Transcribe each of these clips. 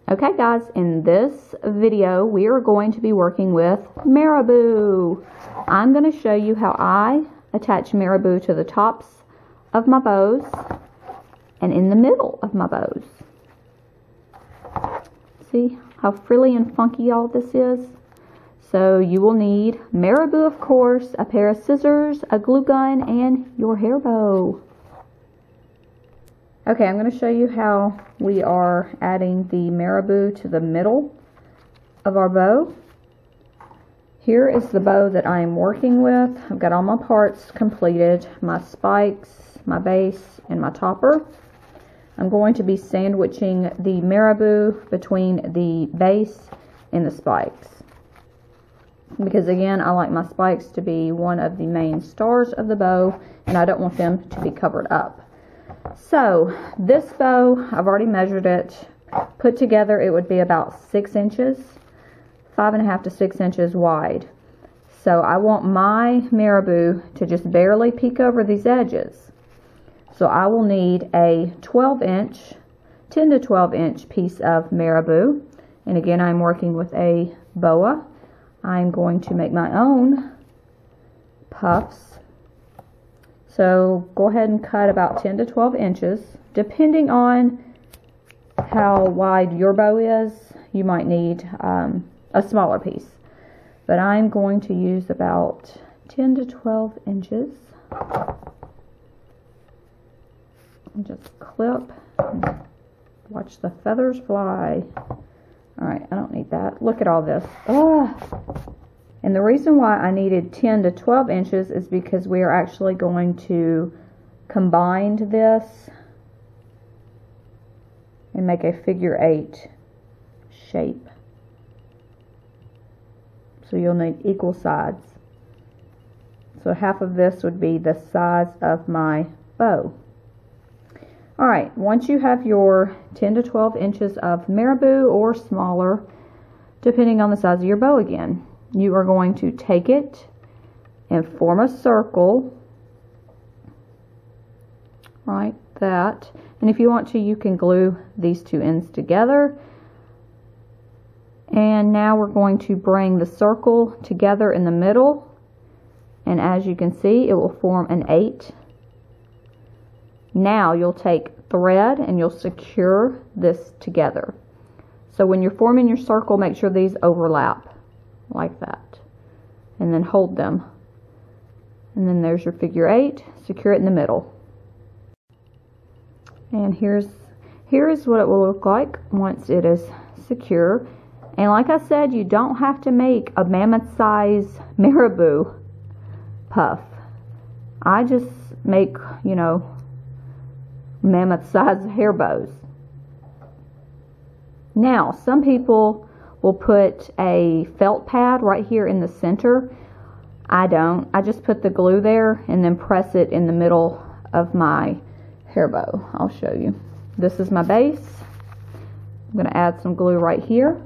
Okay guys, in this video we are going to be working with Marabou. I'm going to show you how I attach Marabou to the tops of my bows and in the middle of my bows. See how frilly and funky all this is? So you will need Marabou, of course, a pair of scissors, a glue gun, and your hair bow. Okay, I'm going to show you how we are adding the Marabou to the middle of our bow. Here is the bow that I am working with. I've got all my parts completed, my spikes, my base, and my topper. I'm going to be sandwiching the Marabou between the base and the spikes. Because again, I like my spikes to be one of the main stars of the bow, and I don't want them to be covered up. So this bow, I've already measured it. Put together, it would be about 6 inches, 5.5 to 6 inches wide. So I want my Marabou to just barely peek over these edges. So I will need a 12-inch, 10 to 12-inch piece of Marabou. And again, I'm working with a boa. I'm going to make my own puffs. So go ahead and cut about 10 to 12 inches. Depending on how wide your bow is, you might need a smaller piece. But I'm going to use about 10 to 12 inches. And just clip. Watch the feathers fly. Alright, I don't need that. Look at all this. Ugh. And the reason why I needed 10 to 12 inches is because we are actually going to combine this and make a figure 8 shape. So you'll need equal sides. So half of this would be the size of my bow. Alright, once you have your 10 to 12 inches of Marabou or smaller, depending on the size of your bow again, you are going to take it and form a circle like that. And if you want to, you can glue these two ends together. And now we're going to bring the circle together in the middle. And as you can see, it will form an 8. Now you'll take thread and you'll secure this together. So when you're forming your circle, make sure these overlap like that. And then hold them. And then there's your figure 8. Secure it in the middle. And here is what it will look like once it is secure. And like I said, you don't have to make a mammoth size Marabou puff. I just make, you know, mammoth size hair bows. Now, some people will put a felt pad right here in the center. I don't. I just put the glue there and then press it in the middle of my hair bow. I'll show you. This is my base. I'm going to add some glue right here.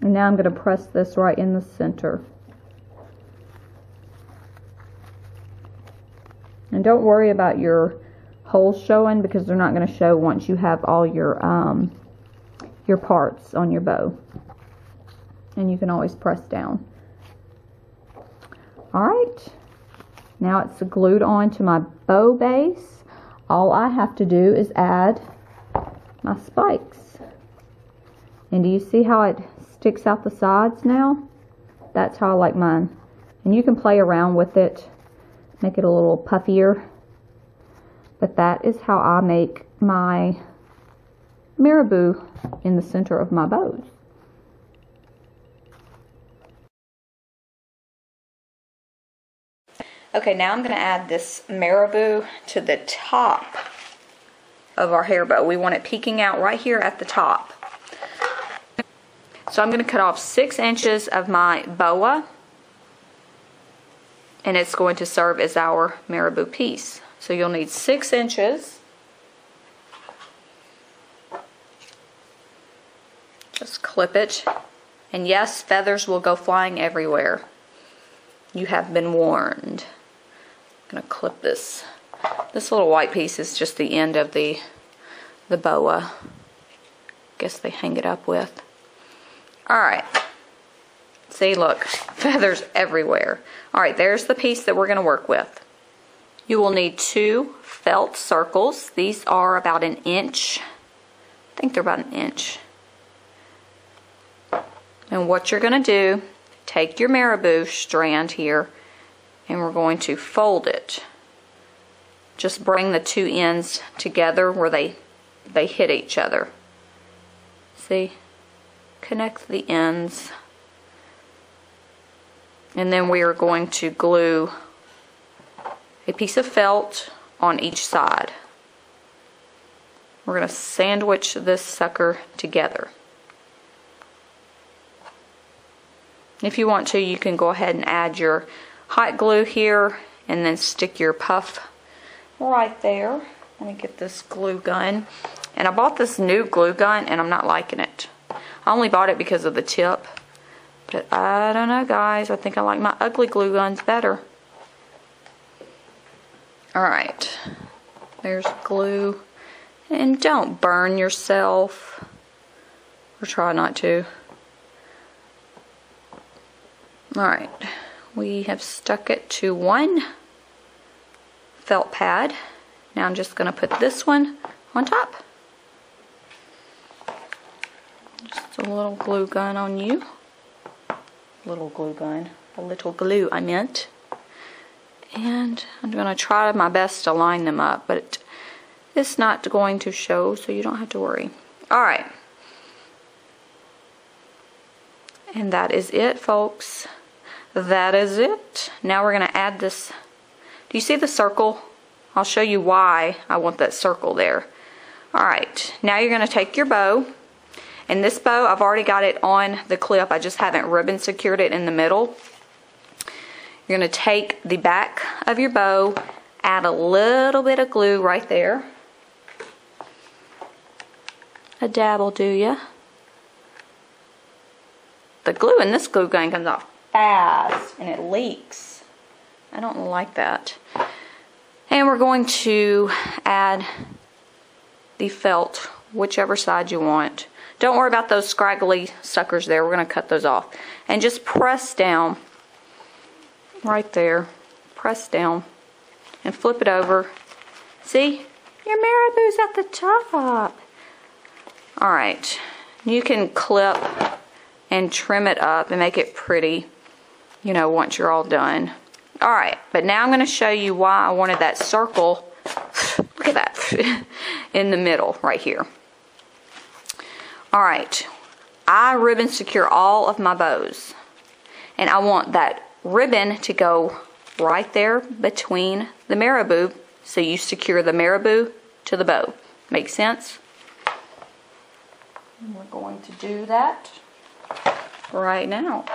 And now I'm going to press this right in the center. And don't worry about your holes showing because they're not going to show once you have all your parts on your bow. And you can always press down. Alright, now it's glued onto my bow base. All I have to do is add my spikes. And do you see how it sticks out the sides now? That's how I like mine. And you can play around with it, make it a little puffier. But that is how I make my Marabou in the center of my bows. Okay, now I'm going to add this Marabou to the top of our hair bow. We want it peeking out right here at the top. So I'm going to cut off 6 inches of my boa, and it's going to serve as our Marabou piece. So you'll need 6 inches. Just clip it. And yes, feathers will go flying everywhere. You have been warned. I'm gonna clip this. This little white piece is just the end of the boa. Guess they hang it up with. All right. See, look, feathers everywhere. All right, there's the piece that we're gonna work with. You will need 2 felt circles. These are about 1 inch. I think they're about 1 inch. And what you're gonna do, take your marabou strand here, and we're going to fold it. Just bring the 2 ends together where they hit each other. See? Connect the ends. And then we are going to glue a piece of felt on each side. We're going to sandwich this sucker together. If you want to, you can go ahead and add your hot glue here and then stick your puff right there. Let me get this glue gun. And I bought this new glue gun and I'm not liking it. I only bought it because of the tip. But I don't know, guys. I think I like my ugly glue guns better. Alright. There's glue. And don't burn yourself. Or try not to. Alright. We have stuck it to 1 felt pad. Now I'm just going to put this one on top. Just a little glue gun on you. Little glue gun. A little glue, I meant. And I'm going to try my best to line them up, but it's not going to show, so you don't have to worry. Alright. And that is it, folks. That is it. Now we're going to add this. Do you see the circle? I'll show you why I want that circle there. Alright, now you're going to take your bow. And this bow, I've already got it on the clip. I just haven't ribbon secured it in the middle. You're going to take the back of your bow, add a little bit of glue right there. A dab will do ya. The glue in this glue gun comes off fast and it leaks. I don't like that. And we're going to add the felt, whichever side you want. Don't worry about those scraggly suckers there. We're going to cut those off. And just press down right there. Press down and flip it over. See? Your marabou's at the top. Alright. You can clip and trim it up and make it pretty, you know, once you're all done. Alright, but now I'm going to show you why I wanted that circle, look at that, in the middle right here. Alright, I ribbon secure all of my bows. And I want that ribbon to go right there between the marabou, so you secure the marabou to the bow. Make sense? And we're going to do that right now.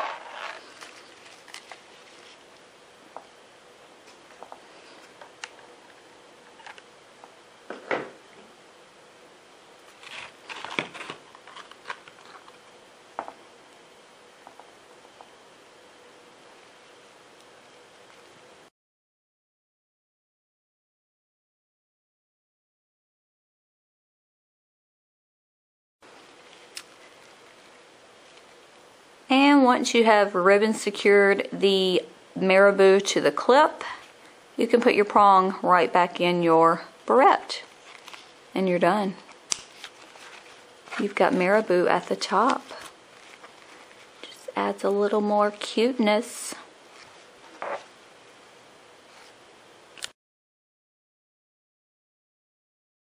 And once you have ribbon secured the marabou to the clip, you can put your prong right back in your barrette. And you're done. You've got marabou at the top. Just adds a little more cuteness.